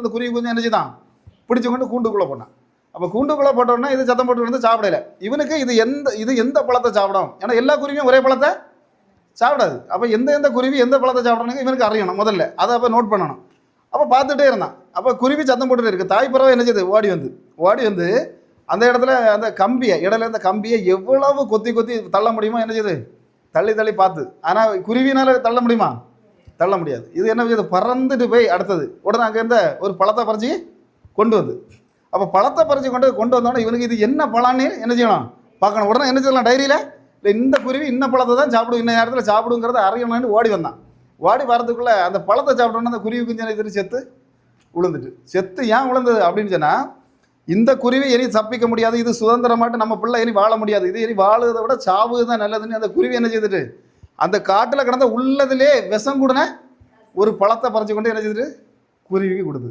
அந்த குருவி கொஞ்சம் என்ன செய்தான் பிடிச்சு கொண்டு கூண்டுக்குள்ளே போனான். அப்போ கூண்டுக்குள்ளே போட்டோன்னா இது சத்தம் போட்டு வந்து சாப்பிடல. இவனுக்கு இது எந்த பழத்தை சாப்பிடும், ஏன்னா எல்லா குருவியும் ஒரே பழத்தை சாப்பிடாது. அப்போ எந்த குருவி எந்த பழத்தை சாப்பிடணுங்க இவனுக்கு அறியணும் முதல்ல, அதை அப்போ நோட் பண்ணணும். அப்போ பார்த்துட்டே இருந்தான். அப்போ குருவி சத்தம் போட்டுட்டு இருக்கு. தாய் பறவை என்ன செய்யுது, ஓடி வந்து அந்த இடத்துல அந்த கம்பியை இடையில இருந்த கம்பியை எவ்வளவு கொத்தி கொத்தி தள்ள முடியுமோ என்ன செய்யுது, தள்ளி பார்த்து. ஆனால் குருவினால தள்ள முடியுமா, தள்ள முடியாது. இது என்ன செய்யுது, பறந்துட்டு போய் அடுத்தது உடனே அங்கே இருந்த ஒரு பழத்தை பறிச்சு கொண்டு வந்து, அப்போ பழத்தை பறிச்சு கொண்டு வந்தோடனே இவனுக்கு இது என்ன பழம்னு என்ன செய்யணும் பார்க்கணும். உடனே என்ன செய்யலாம், டைரியில் இல்லை இந்த குருவி இன்ன பழத்தை தான் சாப்பிடும், இன்ன நேரத்தில் சாப்பிடுங்கிறத அறியணும்னு ஓடி வந்தான். ஓடி வரதுக்குள்ளே அந்த பழத்தை சாப்பிடணுன்னு அந்த குருவி குஞ்சனை எதிர்த்து செத்து ஏன் விழுந்தது அப்படின்னு சொன்னால், இந்த குருவி இனி தப்பிக்க முடியாது, இது சுதந்திரமாட்டு நம்ம பிள்ளை இனி வாழ முடியாது, இது இனி வாழுவதை விட சாவு தான் நல்லதுன்னு அந்த குருவி என்ன செய்துட்டு அந்த காட்டில் கிடந்த உள்ளதிலே விஷம் கூடன ஒரு பழத்தை பறிச்சு கொண்டு என்ன செய்துட்டு குருவிக்கு கொடுத்து